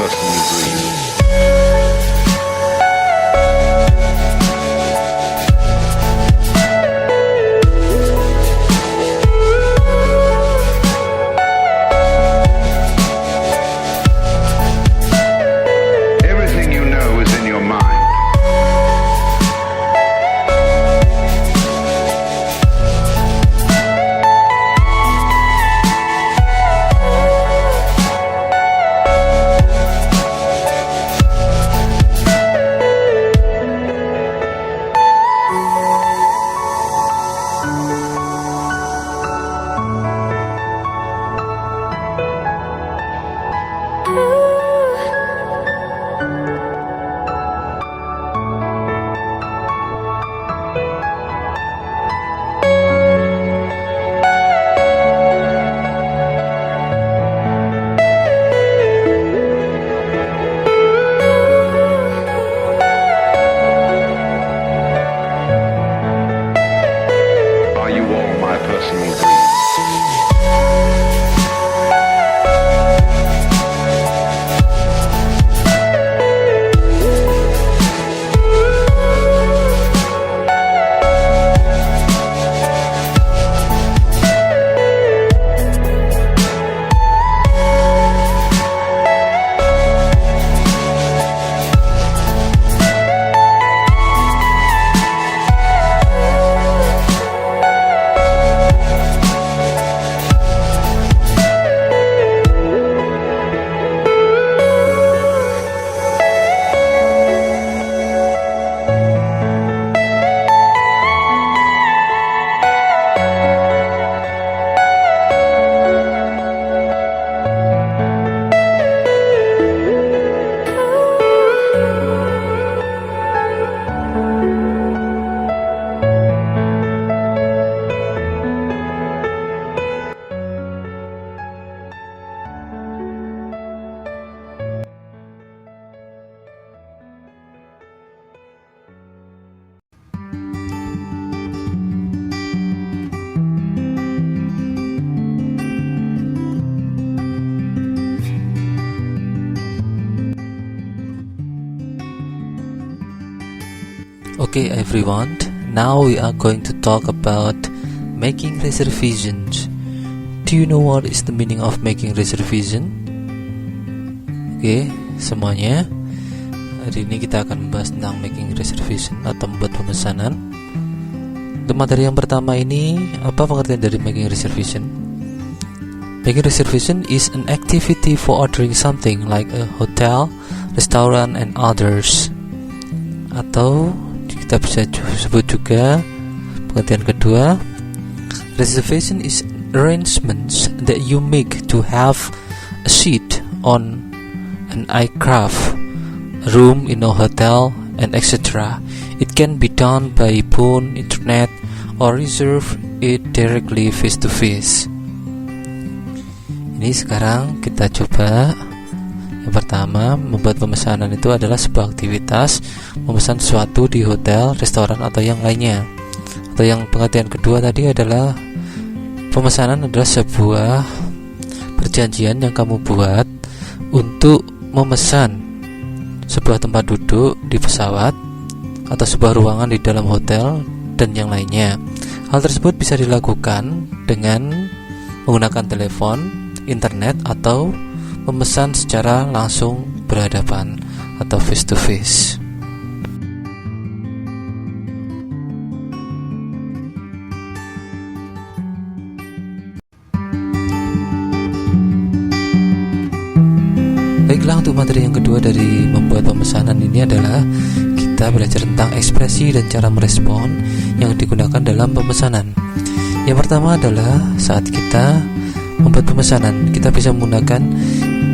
personal dreams. Everything you know is in your mind. Are you all my personal dreams? Okay everyone, now we are going to talk about making reservations. Do you know what is the meaning of making reservation? Oke, semuanya, hari ini kita akan membahas tentang making reservation atau membuat pemesanan. Untuk materi yang pertama ini, apa pengertian dari making reservation? Making reservation is an activity for ordering something like a hotel, restaurant, and others. Atau kita bisa sebut juga pengertian kedua, reservation is arrangements that you make to have a seat on an aircraft, a room in a hotel, and etc. It can be done by phone, internet, or reserve it directly face to face. Ini sekarang kita coba. Yang pertama, membuat pemesanan itu adalah sebuah aktivitas memesan sesuatu di hotel, restoran, atau yang lainnya. Atau yang pengertian kedua tadi adalah pemesanan adalah sebuah perjanjian yang kamu buat untuk memesan sebuah tempat duduk di pesawat atau sebuah ruangan di dalam hotel dan yang lainnya. Hal tersebut bisa dilakukan dengan menggunakan telepon, internet, atau memesan secara langsung berhadapan atau face to face. Baiklah, untuk materi yang kedua dari membuat pemesanan ini adalah kita belajar tentang ekspresi dan cara merespon yang digunakan dalam pemesanan. Yang pertama adalah saat kita membuat pemesanan, kita bisa menggunakan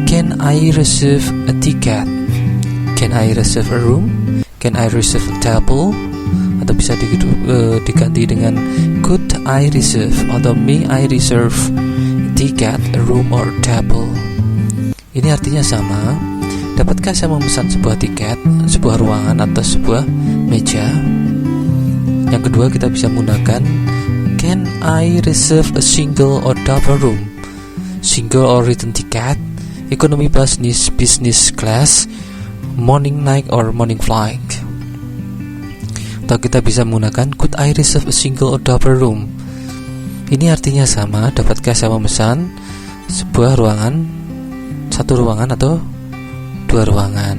can I receive a ticket? Can I receive a room? Can I receive a table? Atau bisa diganti dengan could I receive atau may I reserve a ticket, a room, or a table? Ini artinya sama. Dapatkah saya memesan sebuah tiket, sebuah ruangan, atau sebuah meja? Yang kedua, kita bisa menggunakan can I reserve a single or double room? Single or written ticket, economy business class, morning night or morning flight. Atau kita bisa menggunakan could I reserve a single or double room. Ini artinya sama, dapatkah saya memesan sebuah ruangan, satu ruangan atau dua ruangan,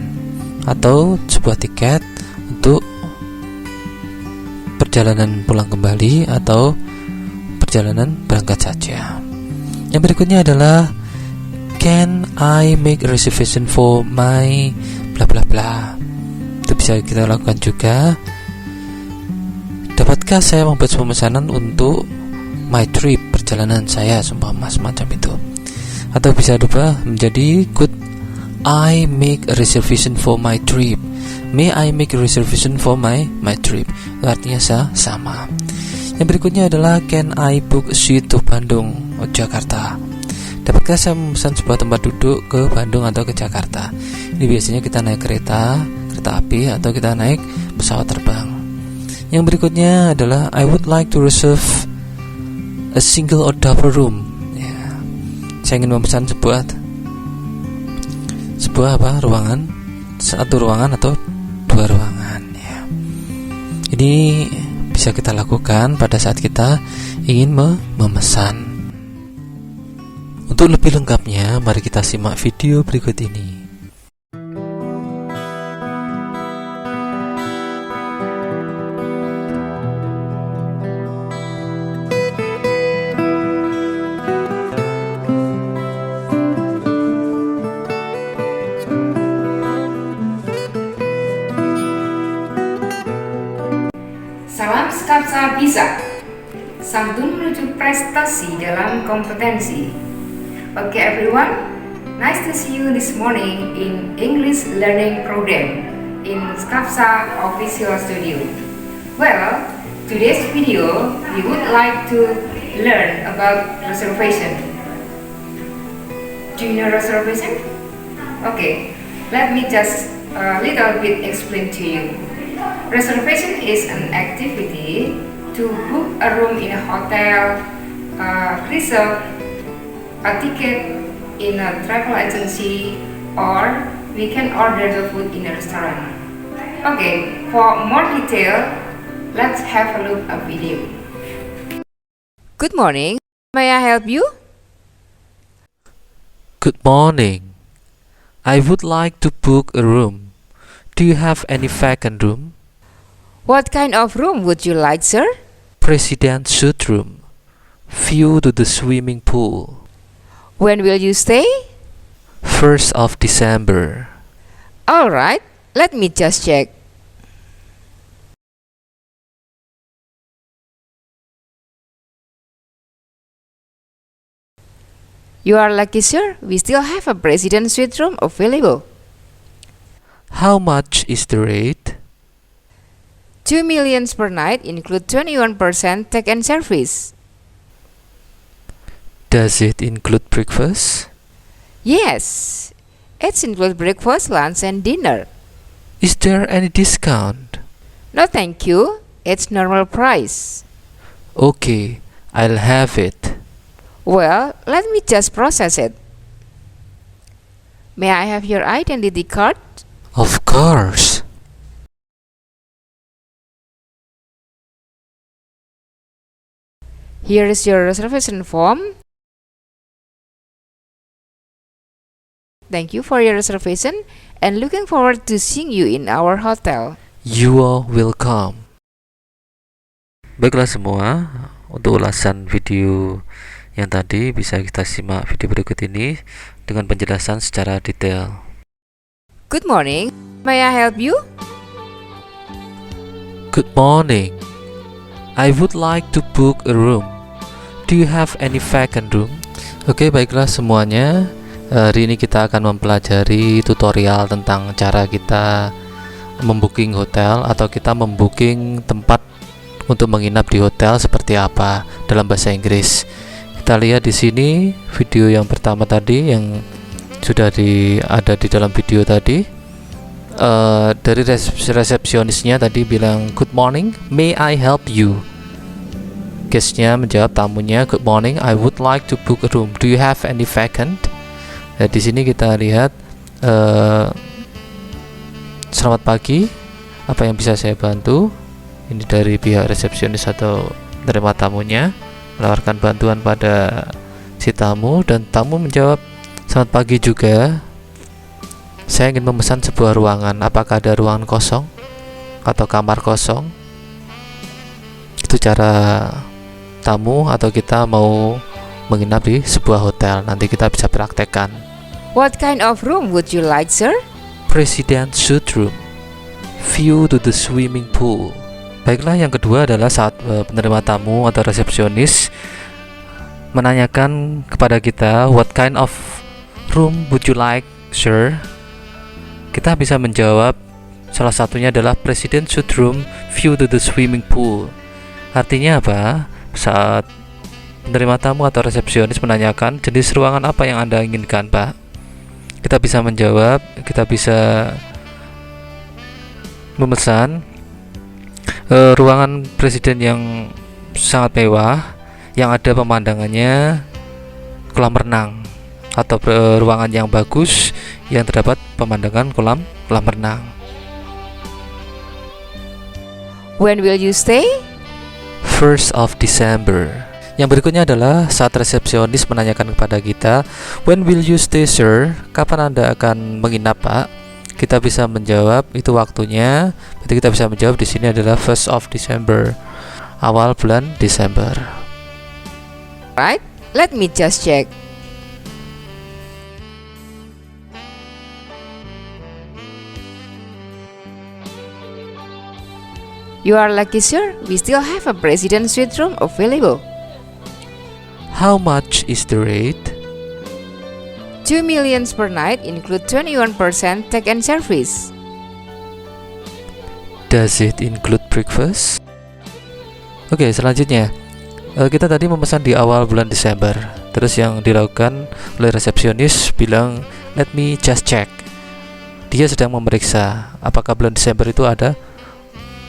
atau sebuah tiket untuk perjalanan pulang kembali atau perjalanan berangkat saja. Yang berikutnya adalah can I make a reservation for my bla bla bla. Itu bisa kita lakukan juga. Dapatkah saya membuat pemesanan untuk my trip, perjalanan saya, seumpama semacam itu. Atau bisa berubah menjadi could I make a reservation for my trip. May I make a reservation for my trip. Itu artinya sama. Yang berikutnya adalah can I book a seat to Bandung atau Jakarta. Dapatkah saya memesan sebuah tempat duduk ke Bandung atau ke Jakarta? Ini biasanya kita naik kereta api atau kita naik pesawat terbang. Yang berikutnya adalah I would like to reserve a single or double room. Ya, saya ingin memesan sebuah ruangan, satu ruangan atau dua ruangan. Ya. Ini bisa kita lakukan pada saat kita ingin memesan. Untuk lebih lengkapnya, mari kita simak video berikut ini. Salam Skapsa Bisa, santun menuju prestasi dalam kompetensi. Okay everyone, nice to see you this morning in English learning program in Skapsa official studio. Well, today's video we would like to learn about reservation. Do you know reservation? Okay, let me just a little bit explain to you. Reservation is an activity to book a room in a hotel, reserve a ticket in a travel agency, or we can order the food in a restaurant. Okay, for more detail, let's have a look at video. Good morning. May I help you? Good morning. I would like to book a room. Do you have any vacant room? What kind of room would you like, sir? President suite room. View to the swimming pool. When will you stay? 1st of December. All right, let me just check. You are lucky, sir. We still have a president suite room available. How much is the rate? 2 million per night, include 21% take and service. Does it include breakfast? Yes, it includes breakfast, lunch, and dinner. Is there any discount? No, thank you. It's normal price. Okay, I'll have it. Well, let me just process it. May I have your identity card? Of course. Here is your reservation form. Thank you for your reservation and looking forward to seeing you in our hotel. You are welcome. Baiklah semua, untuk ulasan video yang tadi bisa kita simak video berikut ini dengan penjelasan secara detail. Good morning. May I help you? Good morning. I would like to book a room. Do you have any vacant room? Oke, baiklah semuanya. Hari ini kita akan mempelajari tutorial tentang cara kita membooking hotel atau kita membooking tempat untuk menginap di hotel seperti apa dalam bahasa Inggris. Kita lihat di sini video yang pertama tadi yang sudah ada di dalam video tadi. Dari resepsionisnya tadi bilang good morning, may I help you? Guestnya menjawab, tamunya, good morning, I would like to book a room. Do you have any vacant? Nah, di sini kita lihat selamat pagi, apa yang bisa saya bantu? Ini dari pihak resepsionis atau penerima tamunya menawarkan bantuan pada si tamu, dan tamu menjawab selamat pagi juga. Saya ingin memesan sebuah ruangan. Apakah ada ruangan kosong atau kamar kosong? Itu cara tamu atau kita mau menginap di sebuah hotel. Nanti kita bisa praktekkan. What kind of room would you like, sir? President suite room, view to the swimming pool. Baiklah, yang kedua adalah saat penerima tamu atau resepsionis menanyakan kepada kita, what kind of room would you like, sir? Kita bisa menjawab salah satunya adalah President suite room, view to the swimming pool. Artinya apa? Saat penerima tamu atau resepsionis menanyakan jenis ruangan apa yang Anda inginkan, Pak, kita bisa menjawab, kita bisa memesan ruangan presiden yang sangat mewah, yang ada pemandangannya kolam renang, atau ruangan yang bagus yang terdapat pemandangan kolam renang. When will you stay? 1st of December. Yang berikutnya adalah saat resepsionis menanyakan kepada kita, when will you stay, sir? Kapan Anda akan menginap, Pak? Kita bisa menjawab itu waktunya. Berarti kita bisa menjawab di sini adalah 1st of December, awal bulan Desember. Right? Let me just check. You are lucky, sir. We still have a president suite room available. How much is the rate? 2 million per night, include 21% take and service. Does it include breakfast? Oke, selanjutnya kita tadi memesan di awal bulan Desember. Terus yang dilakukan oleh resepsionis bilang, let me just check. Dia sedang memeriksa apakah bulan Desember itu ada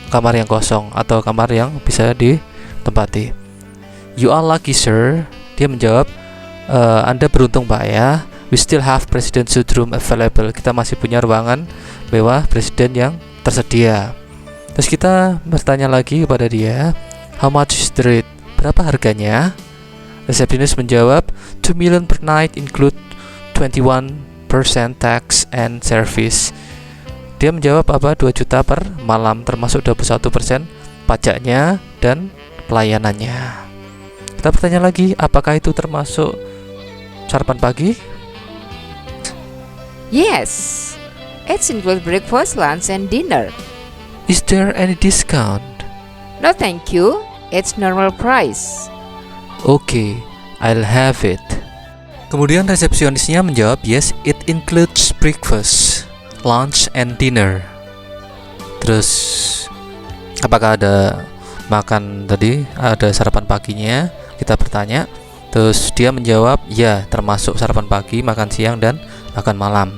kamar yang kosong atau kamar yang bisa ditempati. You are lucky, sir. Dia menjawab, Anda beruntung, Pak, ya. We still have president suite room available. Kita masih punya ruangan mewah presiden yang tersedia. Terus kita bertanya lagi kepada dia, how much is the rate? Berapa harganya? Resepsionis menjawab, 2 million per night, include 21% tax and service. Dia menjawab apa? 2 juta per malam, termasuk 21% pajaknya dan pelayanannya. Kita bertanya lagi, apakah itu termasuk sarapan pagi? Yes, it's include breakfast, lunch, and dinner. Is there any discount? No, thank you. It's normal price. Okay, I'll have it. Kemudian resepsionisnya menjawab, yes, it includes breakfast, lunch, and dinner. Terus, apakah ada makan tadi? Ada sarapan paginya? Kita bertanya. Terus dia menjawab, ya, termasuk sarapan pagi, makan siang, dan makan malam.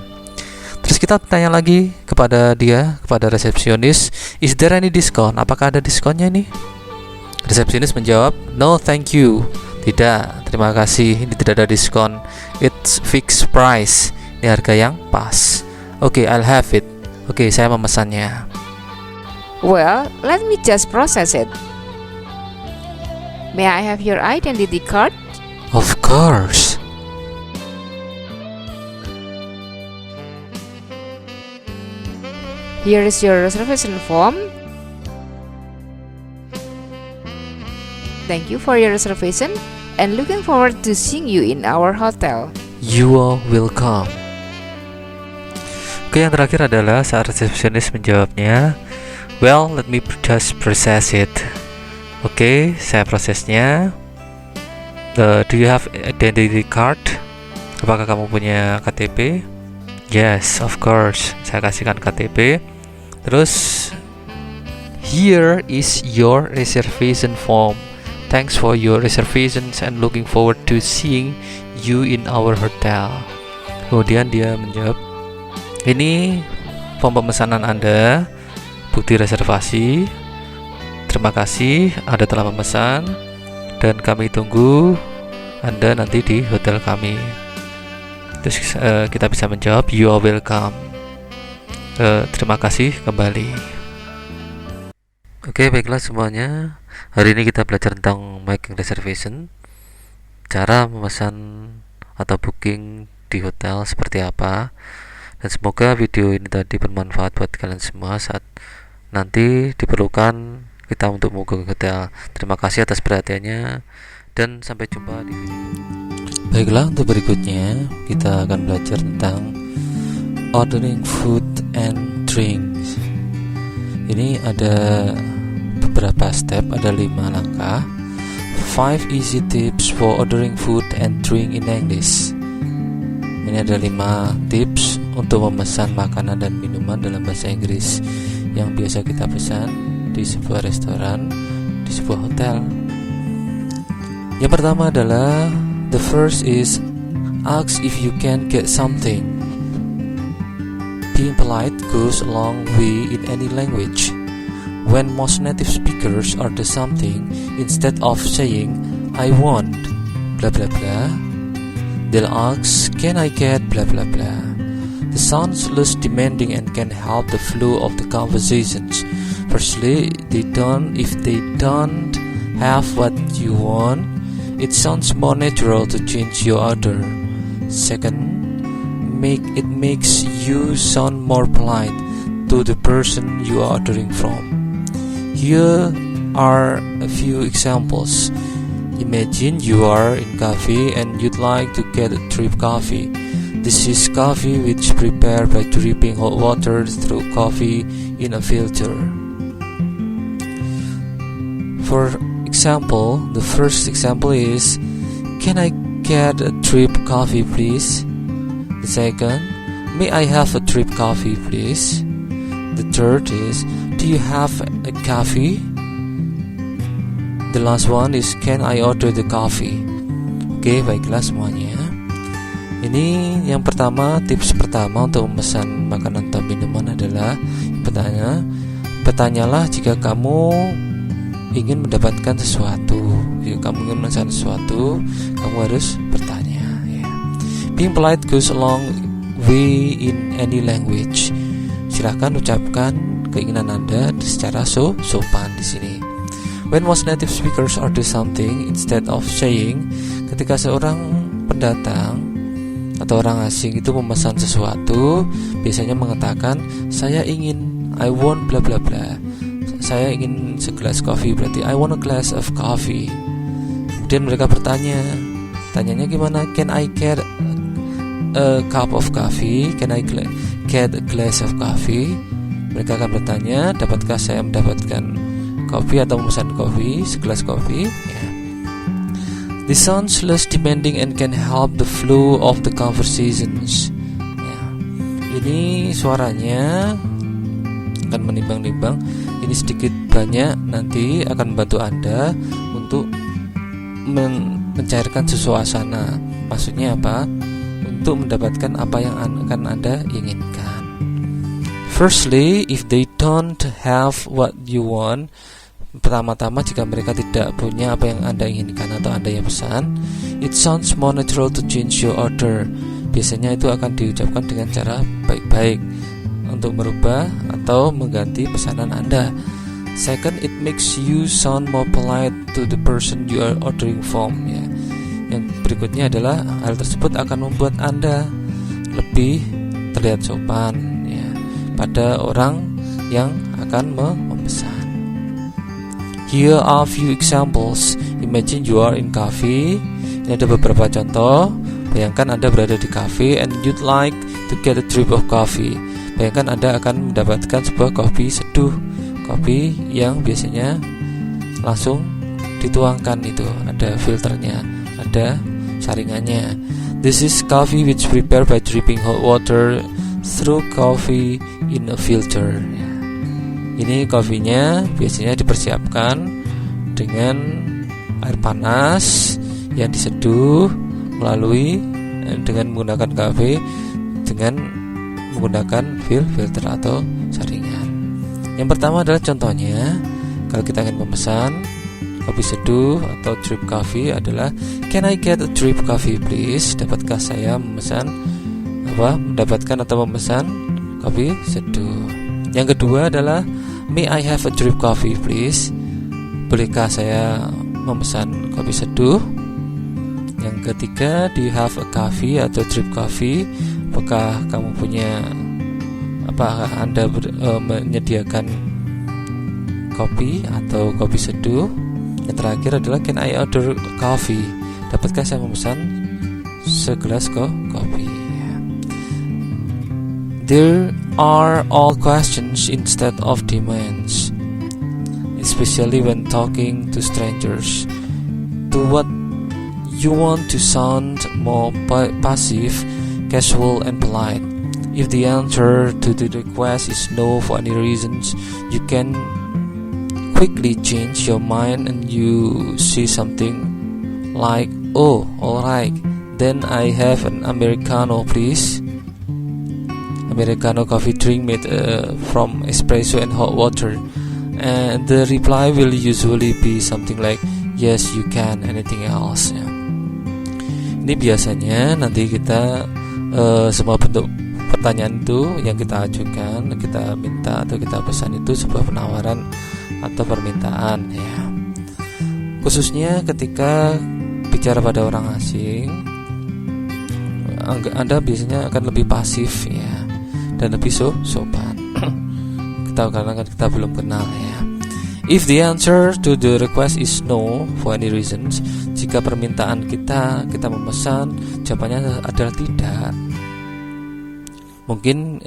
Terus kita bertanya lagi kepada dia, kepada resepsionis, is there any discount? Apakah ada diskonnya nih? Resepsionis menjawab, no thank you. Tidak, terima kasih, ini tidak ada diskon. It's fixed price. Ini harga yang pas. Okay, I'll have it. Okay, saya memesannya. Well, let me just process it. May I have your identity card? Of course. Here is your reservation form. Thank you for your reservation and looking forward to seeing you in our hotel. You are welcome. Oke, yang terakhir adalah saat resepsionis menjawabnya, well, let me just process it. Oke, saya prosesnya. Do you have identity card? Apakah kamu punya KTP? Yes, of course. Saya kasihkan KTP. Terus, here is your reservation form. Thanks for your reservations and looking forward to seeing you in our hotel. Kemudian dia menjawab, ini form pemesanan Anda, bukti reservasi. Terima kasih Anda telah memesan dan kami tunggu Anda nanti di hotel kami. Terus kita bisa menjawab you are welcome. Terima kasih kembali. Oke, baiklah semuanya. Hari ini kita belajar tentang making reservation, cara memesan atau booking di hotel seperti apa. Dan semoga video ini tadi bermanfaat buat kalian semua saat nanti diperlukan kita untuk booking hotel. Terima kasih atas perhatiannya dan sampai jumpa di video. Baiklah, untuk berikutnya kita akan belajar tentang ordering food and drinks. Ini ada beberapa step, ada 5 langkah. 5 easy tips for ordering food and drink in English. Ini ada 5 tips untuk memesan makanan dan minuman dalam bahasa Inggris yang biasa kita pesan di sebuah restoran, di sebuah hotel. Yang pertama adalah the first is ask if you can get something. Being polite goes a long way in any language. When most native speakers order something, instead of saying I want blah blah blah, they'll ask can I get blah blah blah. This sounds less demanding and can help the flow of the conversations. Firstly, if they don't have what you want, it sounds more natural to change your order. Second, it makes you sound more polite to the person you are ordering from. Here are a few examples. Imagine you are in coffee and you'd like to get a drip coffee. This is coffee which prepared by dripping hot water through coffee in a filter. For example, the first example is, can I get a drip coffee please? The second, may I have a drip coffee please? The third is, do you have a coffee? The last one is, can I order the coffee? Oke, baiklah semuanya. Ini yang pertama, tips pertama untuk memesan makanan atau minuman adalah bertanyalah jika kamu ingin mendapatkan sesuatu. Jika kamu ingin memesan sesuatu, kamu harus bertanya. Being polite goes a long way in any language. Silahkan ucapkan keinginan Anda secara sopan di sini. When most native speakers order something, instead of saying, ketika seorang pendatang atau orang asing itu memesan sesuatu, biasanya mengatakan saya ingin, I want bla bla bla. Saya ingin segelas kopi, berarti I want a glass of coffee. Kemudian mereka tanyanya gimana? Can I get a cup of coffee? Can I get a glass of coffee? Mereka akan bertanya, dapatkah saya mendapatkan kopi atau memesan kopi, segelas kopi? This sounds less demanding and can help the flow of the conversations. Ini suaranya akan menimbang-nimbang. Ini sedikit banyak nanti akan membantu Anda untuk mencairkan suasana. Maksudnya apa? Untuk mendapatkan apa yang akan Anda inginkan. Firstly, if they don't have what you want, pertama-tama jika mereka tidak punya apa yang Anda inginkan atau Anda yang pesan, it sounds more natural to change your order. Biasanya itu akan diucapkan dengan cara baik-baik untuk merubah atau mengganti pesanan Anda. Second, it makes you sound more polite to the person you are ordering from. Yang berikutnya adalah hal tersebut akan membuat Anda lebih terlihat sopan pada orang yang akan memesan. Here are a few examples. Imagine you are in cafe. Ini ada beberapa contoh. Bayangkan Anda berada di cafe and you'd like to get a drip of coffee. Bayangkan Anda akan mendapatkan sebuah kopi seduh, kopi yang biasanya langsung dituangkan, itu ada filternya, ada saringannya. This is coffee which prepared by dripping hot water through coffee in a filter. Ini kopinya biasanya dipersiapkan dengan air panas yang diseduh melalui dengan menggunakan kafe dengan menggunakan filter atau saringan. Yang pertama adalah contohnya, kalau kita ingin memesan kopi seduh atau drip coffee adalah, can I get a drip coffee please? Dapatkah saya memesan mendapatkan atau memesan kopi seduh. Yang kedua adalah may I have a drip coffee please? Bolehkah saya memesan kopi seduh? Yang ketiga, do you have a coffee atau drip coffee? Apakah kamu punya Anda menyediakan kopi atau kopi seduh? Yang terakhir adalah can I order coffee? Dapatkah saya memesan segelas kopi? There are all questions instead of demands, especially when talking to strangers. To what you want to sound more passive, casual, and polite. If the answer to the request is no for any reasons, you can quickly change your mind and you say something like, oh, alright, then I have an Americano please. Americano coffee drink made from espresso and hot water. And the reply will usually be something like, yes you can, anything else. Ini biasanya nanti kita semua bentuk pertanyaan itu yang kita ajukan, kita minta atau kita pesan itu sebuah penawaran atau permintaan ya. Khususnya ketika bicara pada orang asing, Anda biasanya akan lebih pasif ya dan lebih sopan. Karena kita belum kenal ya. If the answer to the request is no for any reasons, jika permintaan kita memesan jawabannya adalah tidak, mungkin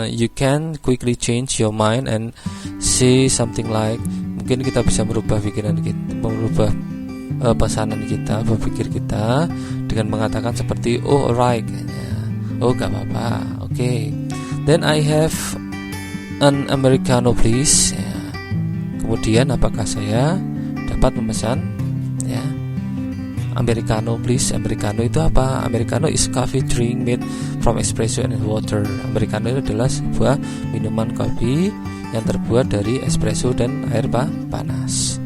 you can quickly change your mind and say something like, mungkin kita bisa merubah pikiran kita, merubah pesanan kita, berpikir kita dengan mengatakan seperti oh alright, oh gak apa-apa, okay, then I have an Americano please. Kemudian apakah saya dapat memesan ya Americano please? Americano itu apa? Americano is coffee drink made from espresso and water. Americano itu adalah sebuah minuman kopi yang terbuat dari espresso dan air panas.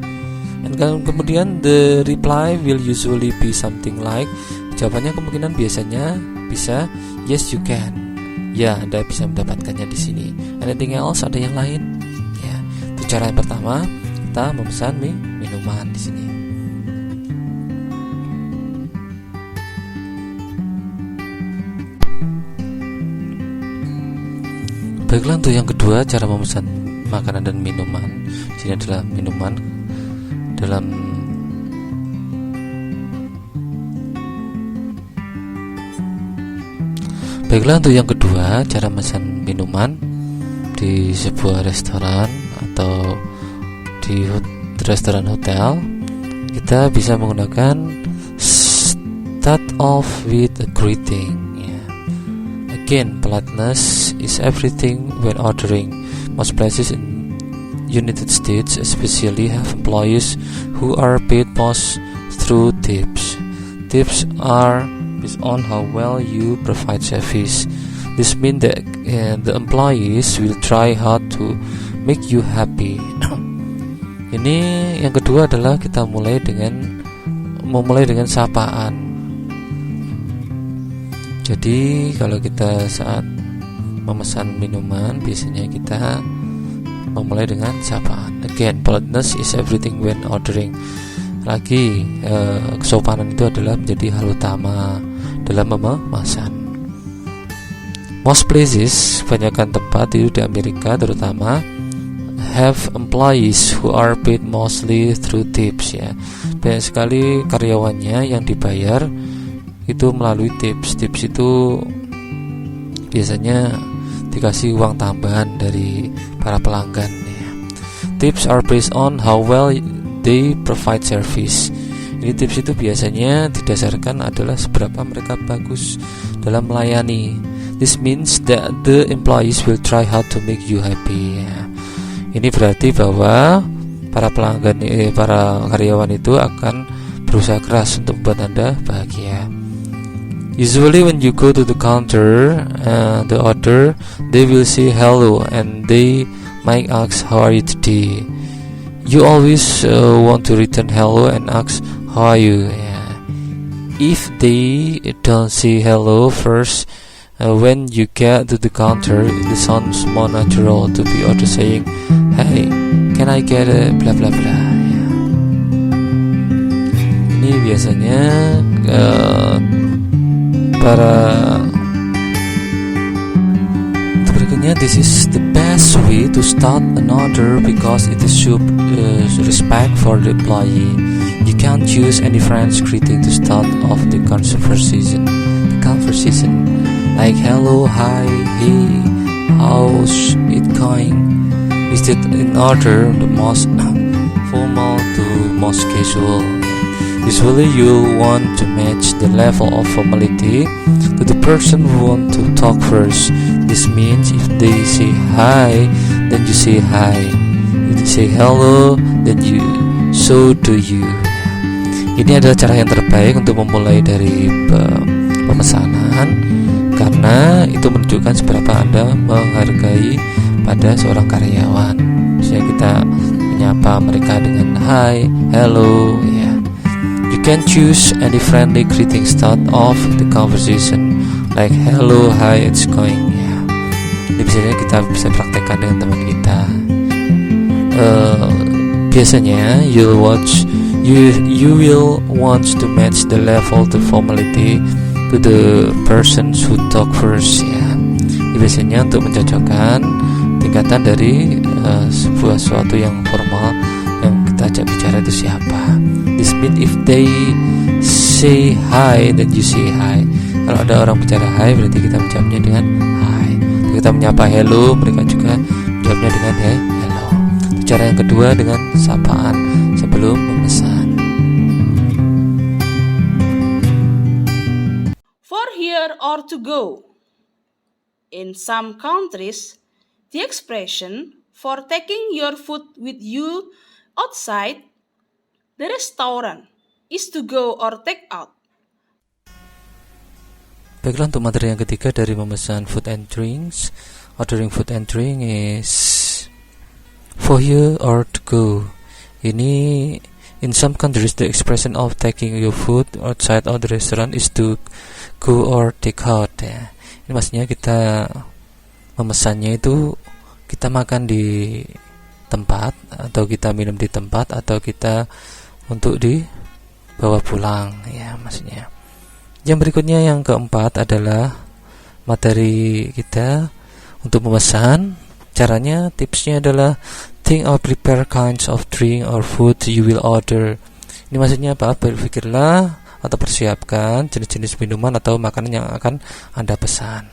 Dan kemudian the reply will usually be something like, jawabannya kemungkinan biasanya bisa yes you can. Ya, Anda bisa mendapatkannya di sini. Anything else? Ada yang lain? Cara yang pertama, kita memesan minuman di sini. Baiklah, untuk yang kedua, cara memesan makanan dan minuman. Di sini adalah minuman dalam Baiklah, untuk yang kedua, cara memesan minuman di sebuah restoran atau di restoran hotel, kita bisa menggunakan start off with a greeting. Again, politeness is everything when ordering. Most places in United States especially have employees who are paid most through tips. Tips are based on how well you provide service. This means that the employees will try hard to make you happy. Ini yang kedua adalah kita memulai dengan sapaan. Jadi kalau kita saat memesan minuman, biasanya kita memulai dengan sapaan. Again, politeness is everything when ordering. Lagi kesopanan itu adalah menjadi hal utama dalam memesan. Most places, kebanyakan tempat itu di Amerika terutama, have employees who are paid mostly through tips ya. Banyak sekali karyawannya yang dibayar itu melalui tips. Tips itu biasanya dikasih uang tambahan dari para pelanggan ya. Tips are based on how well they provide service. Ini tips itu biasanya didasarkan adalah seberapa mereka bagus dalam melayani. This means that the employees will try hard to make you happy. Ini berarti bahwa para pelanggan, para karyawan itu akan berusaha keras untuk membuat Anda bahagia. Usually when you go to the counter, the order, they will say hello and they might ask how are you today. You always want to return hello and ask how are you. If they don't say hello first, When you get to the counter, it sounds more natural to be order saying, "Hey, can I get a blah blah blah." Ya. Ini biasanya para berikutnya, this is the best way to start an order because it shows respect for the employee. You can't use any French greeting to start off the conversation. Like hello, hi, hey, how's it going? Instead, in order the most formal to most casual. Usually you'll want to match the level of formality to the person who want to talk first. This means if they say hi, then you say hi. If they say hello, then you so do you. Ini adalah cara yang terbaik untuk memulai dari pemesanan, karena itu menunjukkan seberapa Anda menghargai pada seorang karyawan. Misalnya kita menyapa mereka dengan hi, hello, ya. You can choose any friendly greeting start off the conversation, like hello, hi, it's going, ya. Ini biasanya kita bisa praktekkan dengan teman kita. Biasanya you will want to match the level to formality to the person who talk first, ya. Ini biasanya untuk mencocokkan tingkatan dari sebuah sesuatu yang formal yang kita ajak bicara itu siapa. This means if they say hi, then you say hi. Kalau ada orang bicara hi, berarti kita menjawabnya dengan hi. Kalau kita menyapa hello, mereka juga menjawabnya dengan hello. Cara yang kedua dengan sapaan sebelum memesan. For here or to go. In some countries, the expression for taking your food with you outside the restaurant is to go or take out. Baiklah, untuk materi yang ketiga dari memesan food and drinks. Ordering food and drink is for here or to go. Ini in some countries the expression of taking your food outside of the restaurant is to go or take out, ya. Ini maksudnya kita memesannya itu kita makan di tempat, atau kita minum di tempat, atau kita untuk dibawa pulang, ya, maksudnya. Yang berikutnya, yang keempat adalah materi kita untuk memesan. Caranya, tipsnya adalah think or prepare kinds of drink or food you will order. Ini maksudnya apa? Berpikirlah atau persiapkan jenis-jenis minuman atau makanan yang akan Anda pesan.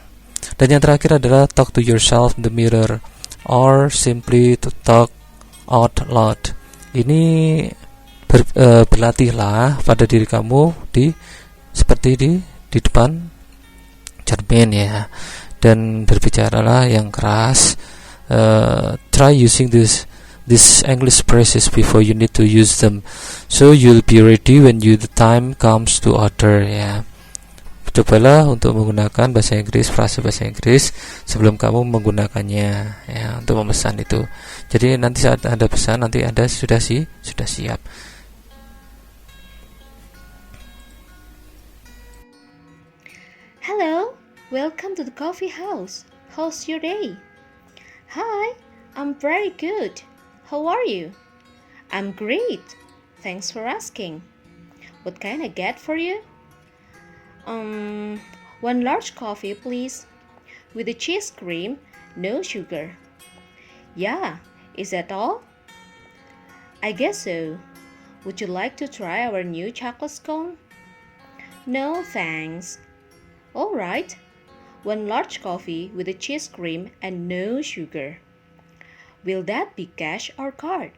Dan yang terakhir adalah talk to yourself in the mirror or simply to talk out loud. Ini berlatihlah pada diri kamu seperti di depan cermin, ya, dan berbicaralah yang keras. Try using this English phrases before you need to use them, so you'll be ready when the time comes to order, ya. Cobalah untuk menggunakan frase bahasa Inggris sebelum kamu menggunakannya, ya, untuk memesan itu. Jadi nanti saat Anda pesan, nanti Anda sudah siap. Hello, welcome to the coffee house. How's your day? Hi, I'm very good. How are you? I'm great. Thanks for asking. What can I get for you? One large coffee, please. With the cheese cream, no sugar. Yeah, is that all? I guess so. Would you like to try our new chocolate scone? No, thanks. All right. One large coffee with a cheese cream and no sugar. Will that be cash or card?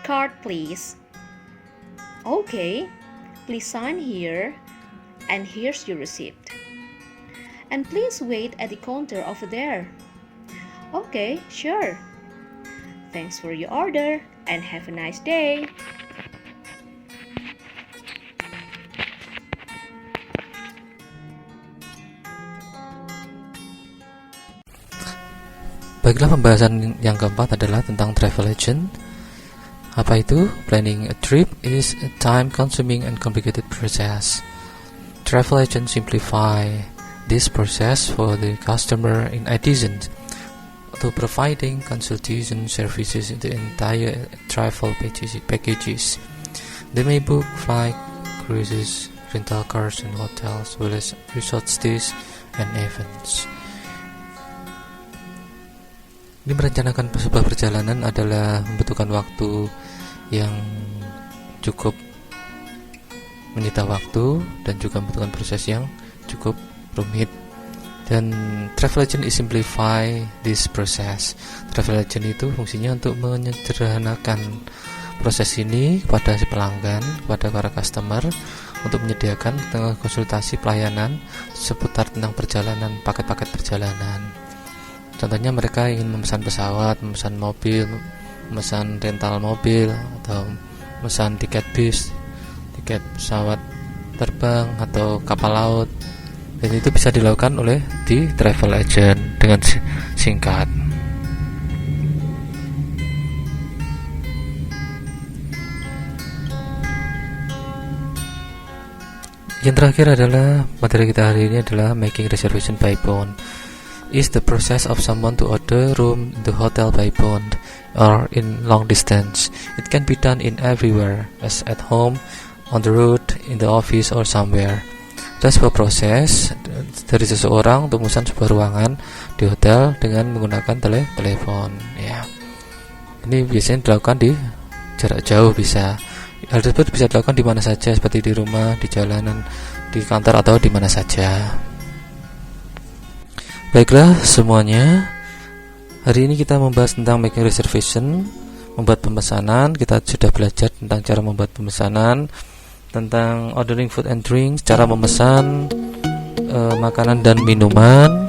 Card, please. Okay. Please sign here. And here's your receipt. And please wait at the counter over there. Okay, sure. Thanks for your order and have a nice day. Baiklah, pembahasan yang keempat adalah tentang travel agent. Apa itu? Planning a trip is a time-consuming and complicated process. Travel agents simplify this process for the customer in addition to providing consultation services in the entire travel packages. They may book flight, cruises, rental cars and hotels, as well as resort stays and events. Ini merencanakan sebuah perjalanan adalah membutuhkan waktu yang cukup menyita waktu dan juga membutuhkan proses yang cukup rumit. Dan travel agent is simplify this process. Travel agent itu fungsinya untuk menyederhanakan proses ini kepada si pelanggan, kepada para customer, untuk menyediakan konsultasi pelayanan seputar tentang perjalanan, paket-paket perjalanan. Contohnya mereka ingin memesan pesawat, memesan mobil, memesan rental mobil, atau memesan tiket bis, tiket pesawat terbang atau kapal laut. Dan itu bisa dilakukan oleh di travel agent dengan singkat. Yang terakhir adalah materi kita hari ini adalah making reservation by phone. Is the process of someone to order room in the hotel by phone or in long distance. It can be done in everywhere, as at home, on the road, in the office, or somewhere. Ada sebuah proses dari seseorang untuk memesan sebuah ruangan di hotel dengan menggunakan telepon. Ya, ini biasanya dilakukan di jarak jauh bisa. Hal tersebut bisa dilakukan di mana saja, seperti di rumah, di jalanan, di kantor, atau di mana saja. Baiklah semuanya, hari ini kita membahas tentang making reservation, membuat pemesanan. Kita sudah belajar tentang cara membuat pemesanan, tentang ordering food and drinks, cara memesan makanan dan minuman,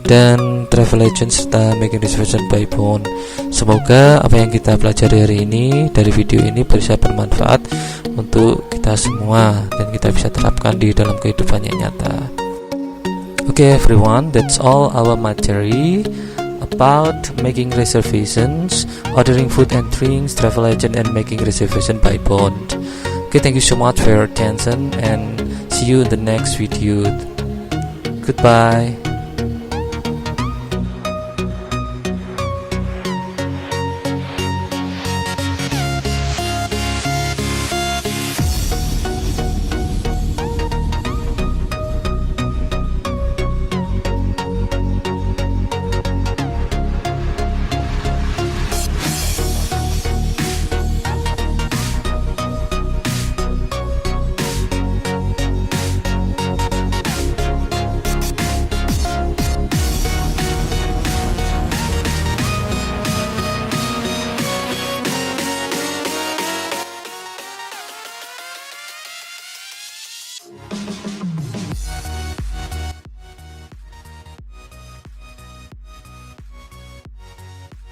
dan travel agent serta making reservation by phone. Semoga apa yang kita pelajari hari ini dari video ini bisa bermanfaat untuk kita semua dan kita bisa terapkan di dalam kehidupan yang nyata. Okay everyone, that's all our material about making reservations, ordering food and drinks, travel agent, and making reservation by phone. Okay, thank you so much for your attention and see you in the next video. Goodbye.